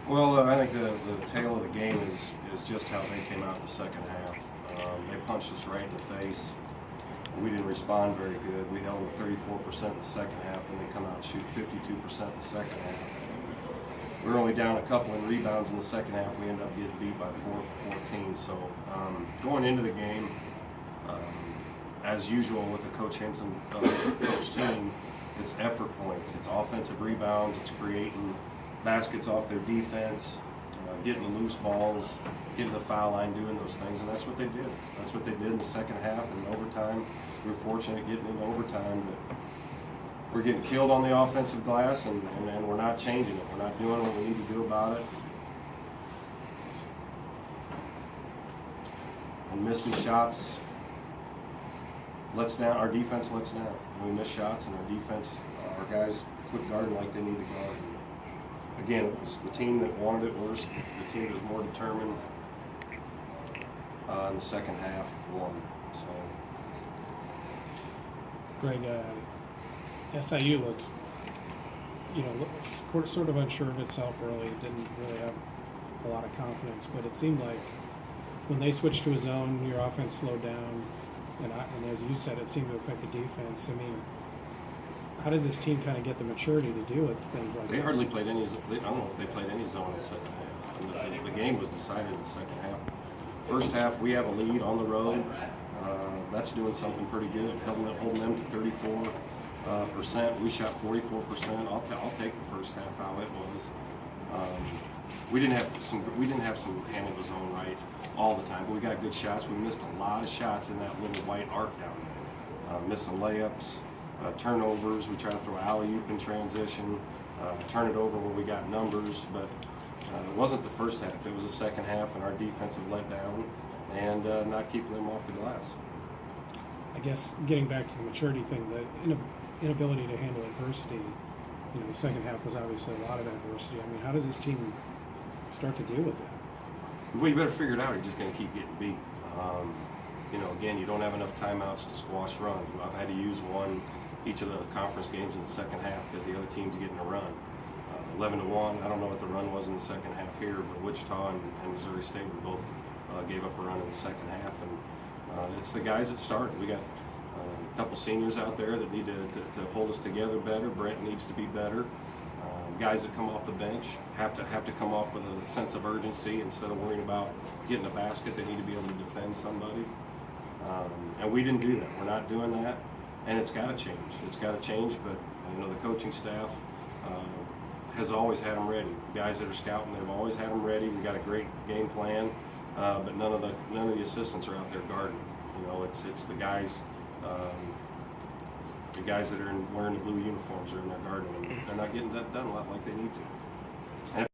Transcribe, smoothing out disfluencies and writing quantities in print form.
Well, I think the tale of the game is just how they came out in the second half. They punched us right in the face. We didn't respond very good. We held them 34% in the second half, and they come out and shoot 52% in the second half. We were only down a couple in rebounds in the second half. We ended up getting beat by 14. So going into the game, as usual with the Coach Henson coach team, it's effort points. It's offensive rebounds. It's creating baskets off their defense, getting the loose balls, getting the foul line, doing those things, and that's what they did. That's what they did in the second half and overtime. We were fortunate getting into overtime, but we're getting killed on the offensive glass, and we're not changing it. We're not doing what we need to do about it. And missing shots lets down, our defense lets down. We miss shots, and our defense, our guys quit guarding like they need to guard. Again, it was the team that wanted it worse. The team that was more determined in the second half won. So, Greg, SIU looked, sort of unsure of itself early. It didn't really have a lot of confidence, but it seemed like when they switched to a zone, your offense slowed down, and as you said, it seemed to affect the defense. I mean, how does this team kind of get the maturity to deal with things like that? They hardly played any. I don't know if they played any zone in the second half. The game was decided in the second half. First half, we have a lead on the road. That's doing something pretty good. Holding them to 34%. We shot 44%. I'll take the first half how it was. We didn't have some handle the zone right all the time, but we got good shots. We missed a lot of shots in that little white arc down there. Missed some layups. Turnovers, we try to throw alley-oop in transition, turn it over when we got numbers, but it wasn't the first half, it was the second half, and our defensive let down and not keeping them off the glass. I guess getting back to the maturity thing, the inability to handle adversity, the second half was obviously a lot of adversity. I mean, how does this team start to deal with that? Well, you better figure it out, you're just going to keep getting beat. Again, you don't have enough timeouts to squash runs. I've had to use one each of the conference games in the second half because the other team's getting a run. 11-1. I don't know what the run was in the second half here, but Wichita and Missouri State both gave up a run in the second half, and it's the guys that started. We got a couple seniors out there that need to hold us together better. Brent needs to be better. Guys that come off the bench have to come off with a sense of urgency instead of worrying about getting a basket. They need to be able to defend somebody. And we didn't do that. We're not doing that, and it's got to change. It's got to change. But the coaching staff has always had them ready. The guys that are scouting, they've always had them ready. We got a great game plan, but none of the assistants are out there guarding. It's the guys. The guys that are wearing the blue uniforms are in there guarding them. They're not getting that done a lot like they need to.